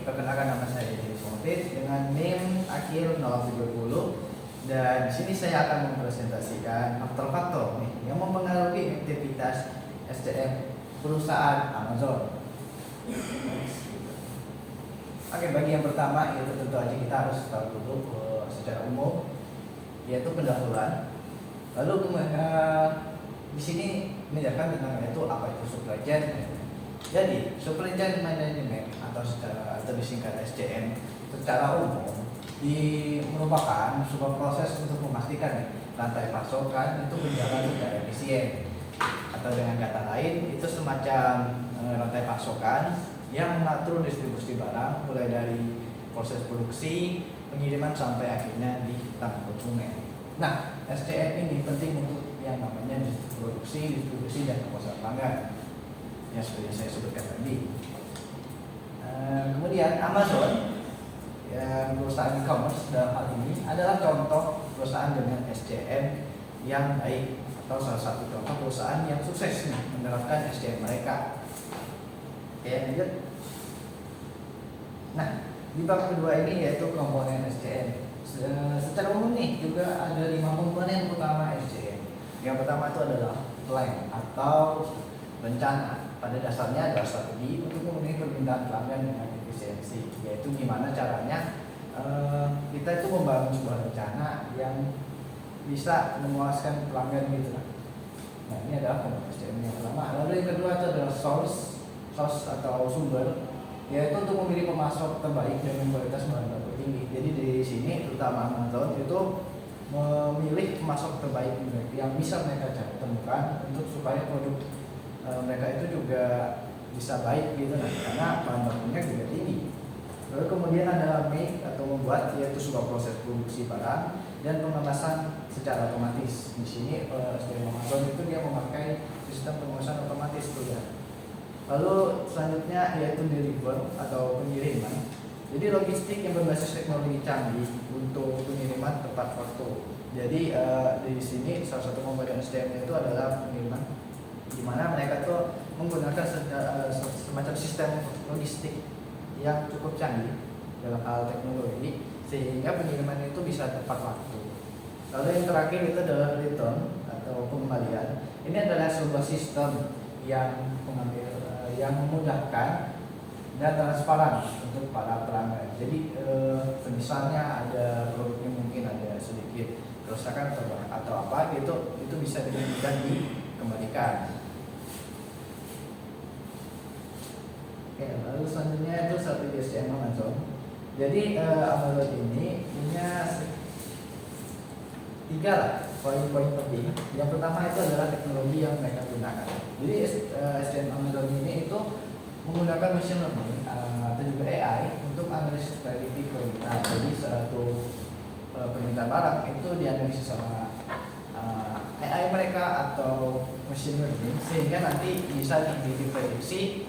perkenalkan nama saya Denis Motif dengan NIM akhir 070 dan di sini saya akan mempresentasikan faktor-faktor yang mempengaruhi aktivitas SDM perusahaan Amazon. Oke, bagi yang pertama yaitu tentu aja kita harus tahu dulu secara umum yaitu pendahuluan. Lalu di sini menjelaskan tentang itu apa itu supply chain. Jadi supply chain management atau disingkat SCM secara umum merupakan sebuah proses untuk memastikan rantai pasokan itu berjalan secara efisien, atau dengan kata lain itu semacam rantai pasokan yang mengatur distribusi barang mulai dari proses produksi, pengiriman sampai akhirnya di tangan konsumen. Nah, SCM ini penting untuk yang namanya distribusi dan kepuasan pelanggan yang seperti saya sebutkan tadi. Kemudian Amazon, yang perusahaan e-commerce dalam hal ini adalah contoh perusahaan dengan SCM yang baik atau salah satu contoh perusahaan yang sukses menerapkan SCM mereka. Oke, lanjut. Nah, di bab kedua ini yaitu komponen SCM. Secara umum nih juga ada 5 komponen utama SCM. Yang pertama itu adalah plan atau rencana. Pada dasarnya adalah strategi untuk memenuhi permintaan pelanggan dengan efisiensi, yaitu gimana caranya kita itu membangun sebuah rencana yang bisa memuaskan pelanggan gitu. Nah, ini adalah komponen SCM yang pertama. Lalu yang kedua itu adalah source atau sumber, yaitu untuk memilih pemasok terbaik dengan kualitas bahan baku tinggi. Jadi di sini terutama Amazon itu memilih pemasok terbaik yang bisa mereka temukan untuk supaya produk mereka itu juga bisa baik gitu karena bahan bakunya juga tinggi. Lalu kemudian ada make atau membuat, yaitu sebuah proses produksi barang dan pengemasan secara otomatis. Di sini SDM Amazon itu dia memakai sistem pengemasan otomatis tuh ya. Lalu selanjutnya yaitu deliver atau pengiriman. Jadi logistik yang berbasis teknologi canggih untuk pengiriman tepat waktu. Jadi di sini salah satu komponen SDM itu adalah pengiriman, di mana mereka tuh menggunakan semacam sistem logistik yang cukup canggih dalam hal teknologi sehingga pengiriman itu bisa tepat waktu. Lalu yang terakhir itu adalah return atau pengembalian. Ini adalah sebuah sistem yang memudahkan dan transparan untuk para pelanggan. Jadi misalnya ada produknya mungkin ada sedikit kerusakan atau apa gitu, itu bisa dengan mudah dikembalikan. Oke, lalu selanjutnya itu strategi SCM Amazon. Jadi Amazon ini punya 3 poin-poin penting. Yang pertama itu adalah teknologi yang mereka gunakan. Jadi SCM Amazon ini itu menggunakan machine learning atau juga AI untuk analisis prediktif permintaan. Jadi suatu permintaan barang itu dianalisis sama AI mereka atau machine learning sehingga nanti bisa diprediksi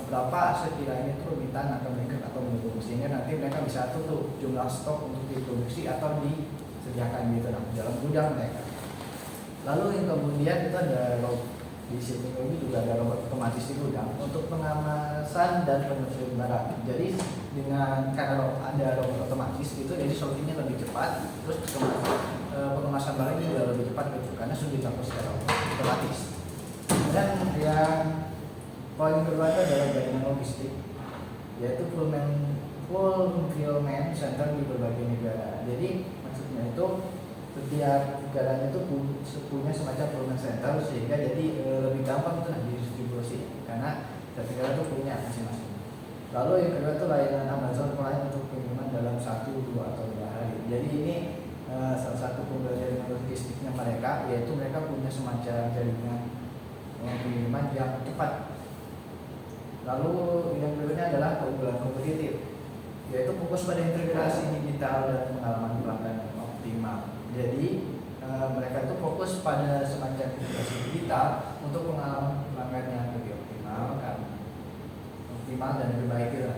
berapa sekiranya itu permintaan akan meningkat atau menurun, sehingga nanti mereka bisa atur tuh jumlah stok untuk diproduksi atau disediakan gitu dalam gudang mereka. Lalu yang kemudian itu ada di sini juga ada robot otomatis di gudang untuk pengemasan dan penyusun barang. Jadi karena ada robot otomatis itu, jadi solusinya lebih cepat, terus pengemasan barang juga lebih cepat gitu karena sudah dicampur secara otomatis. Dan yang poin kedua itu adalah jaringan logistik, yaitu fulfillment center di berbagai negara. Jadi maksudnya itu setiap negaranya itu punya semacam fulfillment center sehingga jadi lebih gampang tuh didistribusi karena setiap negara itu punya masing-masing. Lalu yang kedua itu layanan Amazon Prime untuk pengiriman dalam 1, 2 atau 3 hari. Jadi ini salah satu keunggulan jaringan logistiknya mereka, yaitu mereka punya semacam jaringan pengiriman yang cepat. Lalu yang berikutnya adalah keunggulan kompetitif, yaitu fokus pada integrasi digital dan pengalaman pelanggan yang optimal. Jadi mereka itu fokus pada semacam integrasi digital untuk pengalaman pelanggan yang lebih optimal dan lebih baik gitu.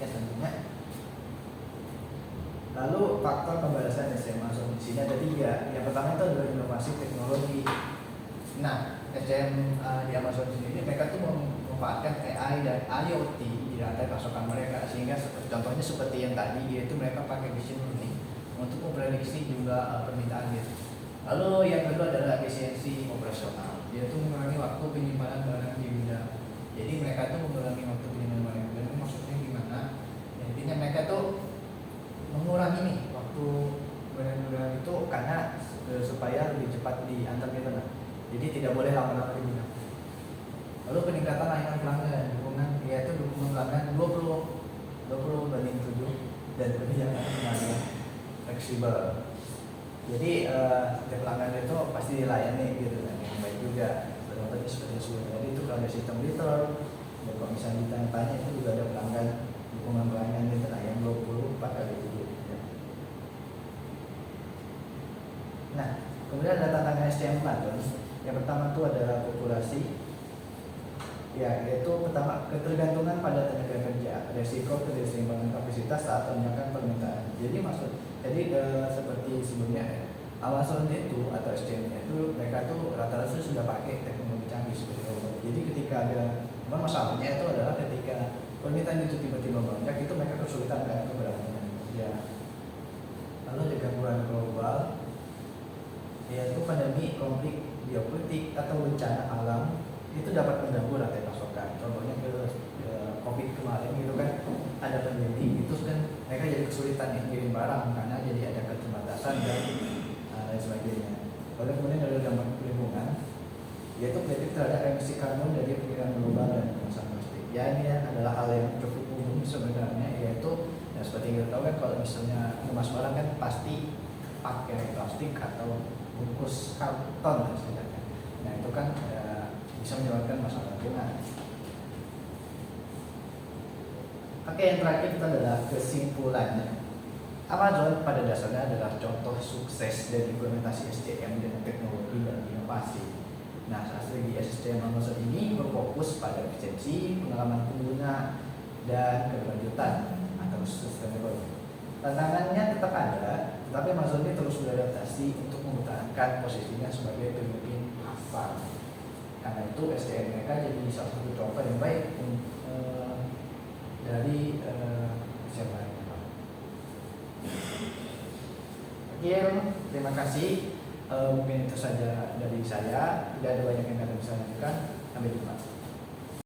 Ya tentunya. Lalu faktor pembalasan SCM Amazon di sini ada 3. Yang pertama itu adalah inovasi teknologi. Nah, SCM di Amazon sendiri mereka tuh memanfaatkan AI dan IoT di rantai pasokan mereka, sehingga contohnya seperti yang tadi, yaitu mereka pakai machine learning untuk memprediksi jumlah permintaan gitu. Lalu yang kedua adalah efisiensi operasional, yaitu mengurangi waktu penyimpanan barang di gudang. Jadi mereka tuh mengurangi waktu penyimpanan barang di gudang. Maksudnya gimana? Ya, intinya mereka tuh mengurangi nih waktu barang-barang itu karena supaya lebih cepat diantar gitu lah. Jadi tidak boleh lama-lama di gudang. Lalu peningkatan layanan pelanggan, dukungan, yaitu dukungan pelanggan 20 banding 7 dan kebijakan pengalihan fleksibel. Jadi setiap pelanggan itu pasti dilayani gitu kan, yang baik juga. Berarti seperti sebelumnya tadi itu kalau ada sistem return, dan kalau misalnya ditanya-tanya itu juga ada pelanggan, dukungan pelanggan itu lah yang 24 kali 7 ya. Nah, kemudian ada tantangan SDM Platon. Yang pertama itu adalah populasi, ya, yaitu pertama ketergantungan pada tenaga kerja, resiko keterseimbangan kapasitas saat lonjakan permintaan. Jadi seperti sebelumnya Amazon itu atau SDM itu mereka tuh rata-rata sudah pakai teknologi canggih seperti robot. Jadi ketika ada masalahnya itu adalah ketika permintaan itu tiba-tiba melonjak, itu mereka kesulitan dengan keberangkatan kerja. Lalu ada gangguan global, yaitu pandemi, konflik geopolitik atau bencana alam itu dapat mengganggu rantai pasokan. Contohnya ke COVID kemarin gitu kan, ada pandemi itu kan mereka jadi kesulitan nih ngirim barang karena jadi ada keterbatasan dan lain sebagainya. Lalu kemudian ada dampak lingkungan, yaitu kritik terhadap emisi karbon dari perkiraan global dan kemasan plastik. Ya, ini adalah hal yang cukup umum sebenarnya, yaitu ya seperti kita tahu kan, kalau misalnya kemas barang kan pasti pakai plastik atau bungkus karton dan sebagainya. Nah itu kan bisa menyebabkan masalah lingkungan. Oke, yang terakhir itu adalah kesimpulannya. Amazon pada dasarnya adalah contoh sukses dari implementasi SDM dengan teknologi dan inovasi. Nah, strategi SDM Amazon ini berfokus pada efisiensi, pengalaman pengguna, dan keberlanjutan atau sustainable. Tantangannya tetap ada, tetapi Amazon ini terus beradaptasi untuk mempertahankan posisinya sebagai pemimpin pasar. Karena itu SDM mereka jadi salah satu contoh yang baik dari siapa ini, Pak. Oke, terima kasih. Mungkin itu saja dari saya. Tidak ada banyak yang kalian bisa lanjutkan. Sampai jumpa.